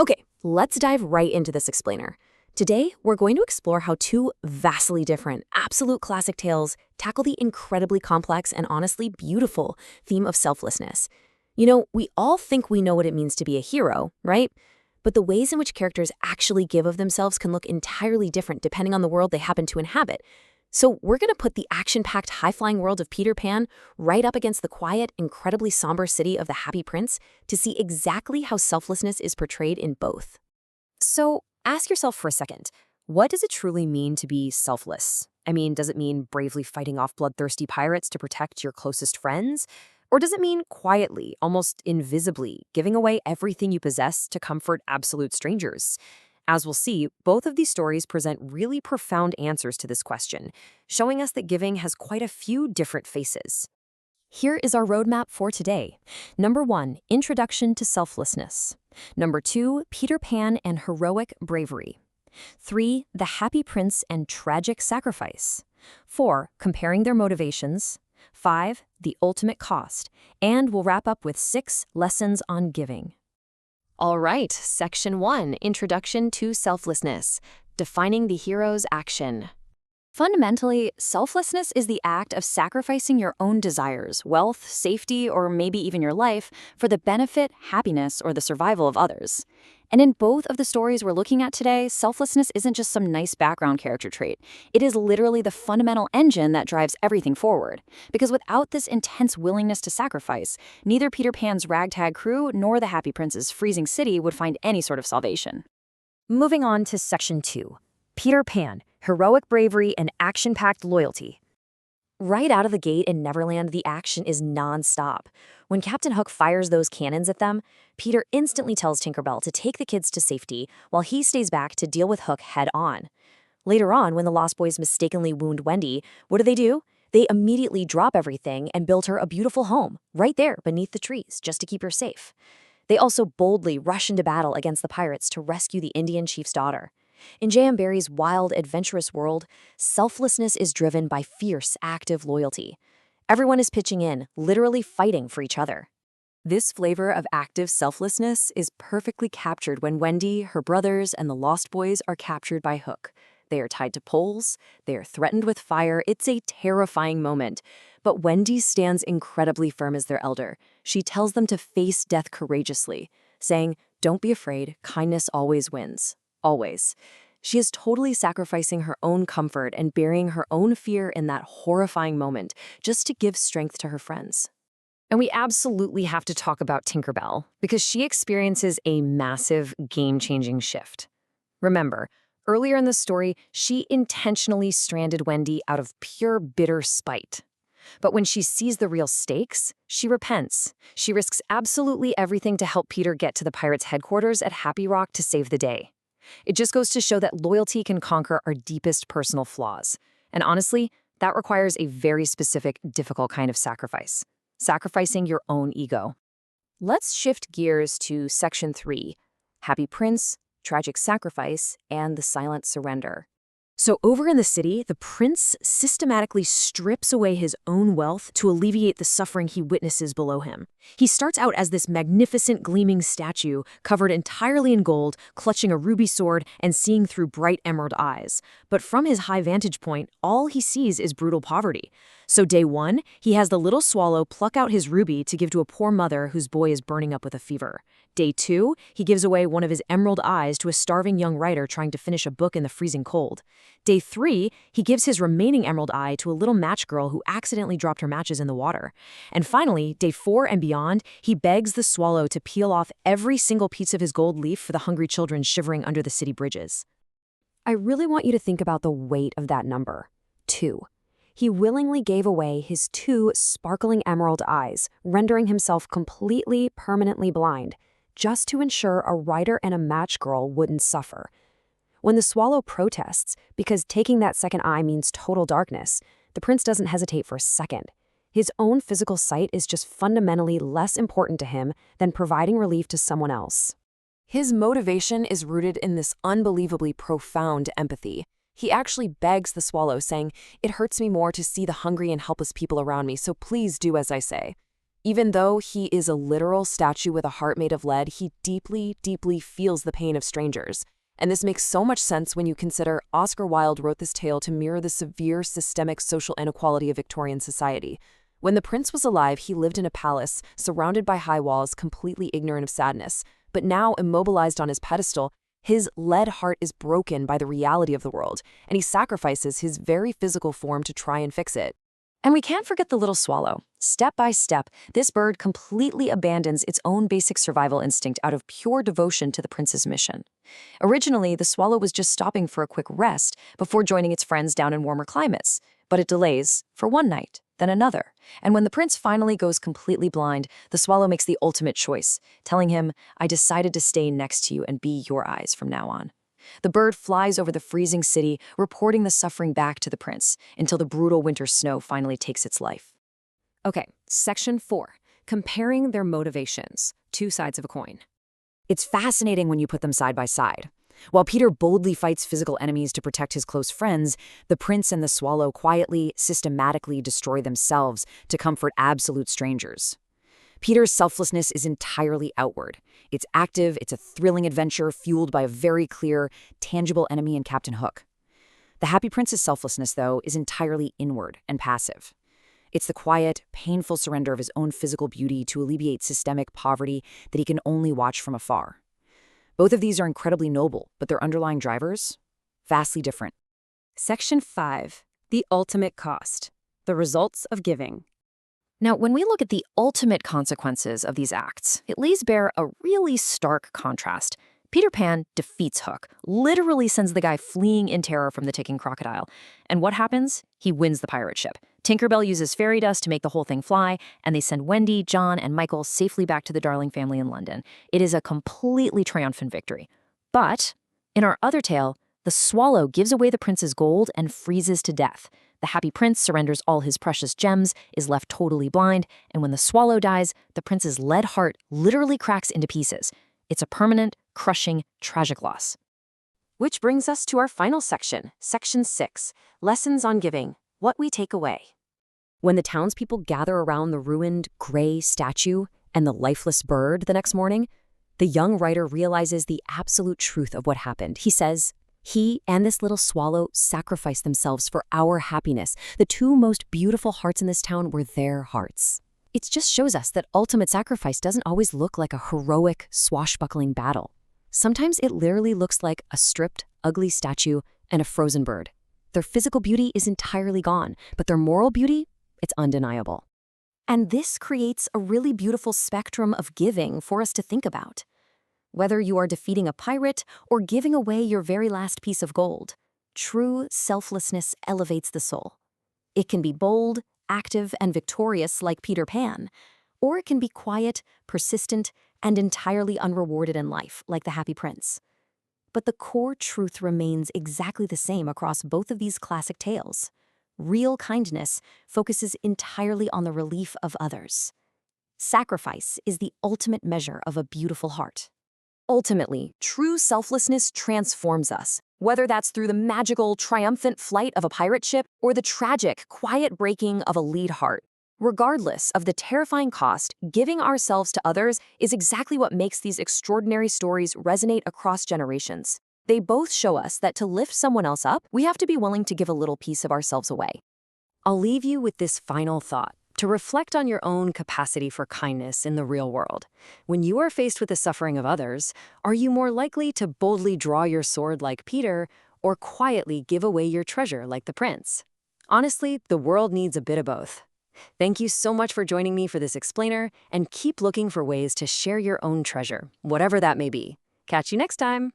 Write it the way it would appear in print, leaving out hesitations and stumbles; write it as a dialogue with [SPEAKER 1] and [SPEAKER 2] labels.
[SPEAKER 1] Okay, let's dive right into this explainer. Today, we're going to explore how two vastly different, absolute classic tales tackle the incredibly complex and honestly beautiful theme of selflessness. You know, we all think we know what it means to be a hero, right? But the ways in which characters actually give of themselves can look entirely different depending on the world they happen to inhabit. So we're going to put the action-packed, high-flying world of Peter Pan right up against the quiet, incredibly somber city of the Happy Prince to see exactly how selflessness is portrayed in both.
[SPEAKER 2] So ask yourself for a second, what does it truly mean to be selfless? I mean, does it mean bravely fighting off bloodthirsty pirates to protect your closest friends? Or does it mean quietly, almost invisibly, giving away everything you possess to comfort absolute strangers? As we'll see, both of these stories present really profound answers to this question, showing us that giving has quite a few different faces. Here is our roadmap for today. Number 1, Introduction to Selflessness. Number 2, Peter Pan and Heroic Bravery. 3, The Happy Prince and Tragic Sacrifice. 4, Comparing Their Motivations. 5, The Ultimate Cost. And we'll wrap up with 6 Lessons on Giving. All right, Section 1, Introduction to Selflessness, Defining the Hero's Action. Fundamentally, selflessness is the act of sacrificing your own desires, wealth, safety, or maybe even your life for the benefit, happiness, or the survival of others. And in both of the stories we're looking at today, selflessness isn't just some nice background character trait. It is literally the fundamental engine that drives everything forward. Because without this intense willingness to sacrifice, neither Peter Pan's ragtag crew nor the Happy Prince's freezing city would find any sort of salvation. Moving on to Section 2. Peter Pan, Heroic Bravery and Action-Packed Loyalty. Right out of the gate in Neverland, the action is non-stop. When Captain Hook fires those cannons at them, Peter instantly tells Tinker Bell to take the kids to safety while he stays back to deal with Hook head-on. Later on, when the Lost Boys mistakenly wound Wendy, what do? They immediately drop everything and build her a beautiful home, right there beneath the trees, just to keep her safe. They also boldly rush into battle against the pirates to rescue the Indian chief's daughter. In J.M. Barrie's wild, adventurous world, selflessness is driven by fierce, active loyalty. Everyone is pitching in, literally fighting for each other. This flavor of active selflessness is perfectly captured when Wendy, her brothers, and the Lost Boys are captured by Hook. They are tied to poles, they are threatened with fire. It's a terrifying moment. But Wendy stands incredibly firm as their elder. She tells them to face death courageously, saying, "Don't be afraid, kindness always wins." Always. She is totally sacrificing her own comfort and burying her own fear in that horrifying moment just to give strength to her friends. And we absolutely have to talk about Tinker Bell because she experiences a massive, game-changing shift. Remember, earlier in the story, she intentionally stranded Wendy out of pure bitter spite. But when she sees the real stakes, she repents. She risks absolutely everything to help Peter get to the pirates' headquarters at Happy Rock to save the day. It just goes to show that loyalty can conquer our deepest personal flaws. And honestly, that requires a very specific, difficult kind of sacrifice. Sacrificing your own ego. Let's shift gears to Section 3, Happy Prince, Tragic Sacrifice, and the Silent Surrender. So over in the city, the prince systematically strips away his own wealth to alleviate the suffering he witnesses below him. He starts out as this magnificent gleaming statue, covered entirely in gold, clutching a ruby sword and seeing through bright emerald eyes. But from his high vantage point, all he sees is brutal poverty. So day 1, he has the little swallow pluck out his ruby to give to a poor mother whose boy is burning up with a fever. Day 2, he gives away one of his emerald eyes to a starving young writer trying to finish a book in the freezing cold. Day 3, he gives his remaining emerald eye to a little match girl who accidentally dropped her matches in the water. And finally, day 4 and beyond, he begs the swallow to peel off every single piece of his gold leaf for the hungry children shivering under the city bridges. I really want you to think about the weight of that number. 2. He willingly gave away his 2 sparkling emerald eyes, rendering himself completely, permanently blind, just to ensure a writer and a match girl wouldn't suffer. When the swallow protests, because taking that second eye means total darkness, the prince doesn't hesitate for a second. His own physical sight is just fundamentally less important to him than providing relief to someone else. His motivation is rooted in this unbelievably profound empathy. He actually begs the swallow, saying, "It hurts me more to see the hungry and helpless people around me, so please do as I say."
[SPEAKER 1] Even though he is a literal statue with a heart made of lead, he deeply, deeply feels the pain of strangers. And this makes so much sense when you consider Oscar Wilde wrote this tale to mirror the severe systemic social inequality of Victorian society. When the prince was alive, he lived in a palace, surrounded by high walls, completely ignorant of sadness. But now, immobilized on his pedestal, his lead heart is broken by the reality of the world, and he sacrifices his very physical form to try and fix it.
[SPEAKER 2] And we can't forget the little swallow. Step by step, this bird completely abandons its own basic survival instinct out of pure devotion to the prince's mission. Originally, the swallow was just stopping for a quick rest before joining its friends down in warmer climates, but it delays for one night, then another. And when the prince finally goes completely blind, the swallow makes the ultimate choice, telling him, "I decided to stay next to you and be your eyes from now on." The bird flies over the freezing city, reporting the suffering back to the prince, until the brutal winter snow finally takes its life.
[SPEAKER 1] Okay, section 4. Comparing their motivations. Two sides of a coin. It's fascinating when you put them side by side. While Peter boldly fights physical enemies to protect his close friends, the prince and the swallow quietly, systematically destroy themselves to comfort absolute strangers. Peter's selflessness is entirely outward. It's active, it's a thrilling adventure fueled by a very clear, tangible enemy in Captain Hook. The Happy Prince's selflessness, though, is entirely inward and passive. It's the quiet, painful surrender of his own physical beauty to alleviate systemic poverty that he can only watch from afar. Both of these are incredibly noble, but their underlying drivers? Vastly different. Section 5. The ultimate cost. The results of giving.
[SPEAKER 2] Now, when we look at the ultimate consequences of these acts, it lays bare a really stark contrast. Peter Pan defeats Hook, literally sends the guy fleeing in terror from the ticking crocodile. And what happens? He wins the pirate ship. Tinkerbell uses fairy dust to make the whole thing fly, and they send Wendy, John, and Michael safely back to the Darling family in London. It is a completely triumphant victory. But in our other tale, the swallow gives away the prince's gold and freezes to death. The Happy Prince surrenders all his precious gems, is left totally blind, and when the swallow dies, the prince's lead heart literally cracks into pieces. It's a permanent, crushing, tragic loss. Which brings us to our final section, Section 6, Lessons on Giving, What We Take Away.
[SPEAKER 1] When the townspeople gather around the ruined, gray statue and the lifeless bird the next morning, the young writer realizes the absolute truth of what happened. He says, "He and this little swallow sacrificed themselves for our happiness. The two most beautiful hearts in this town were their hearts." It just shows us that ultimate sacrifice doesn't always look like a heroic, swashbuckling battle. Sometimes it literally looks like a stripped, ugly statue and a frozen bird. Their physical beauty is entirely gone, but their moral beauty, it's undeniable. And this creates a really beautiful spectrum of giving for us to think about. Whether you are defeating a pirate or giving away your very last piece of gold, true selflessness elevates the soul. It can be bold, active, and victorious like Peter Pan, or it can be quiet, persistent, and entirely unrewarded in life like the Happy Prince. But the core truth remains exactly the same across both of these classic tales. Real kindness focuses entirely on the relief of others. Sacrifice is the ultimate measure of a beautiful heart. Ultimately, true selflessness transforms us, whether that's through the magical, triumphant flight of a pirate ship or the tragic, quiet breaking of a lead heart. Regardless of the terrifying cost, giving ourselves to others is exactly what makes these extraordinary stories resonate across generations. They both show us that to lift someone else up, we have to be willing to give a little piece of ourselves away. I'll leave you with this final thought, to reflect on your own capacity for kindness in the real world. When you are faced with the suffering of others, are you more likely to boldly draw your sword like Peter, or quietly give away your treasure like the prince? Honestly, the world needs a bit of both. Thank you so much for joining me for this explainer, and keep looking for ways to share your own treasure, whatever that may be. Catch you next time!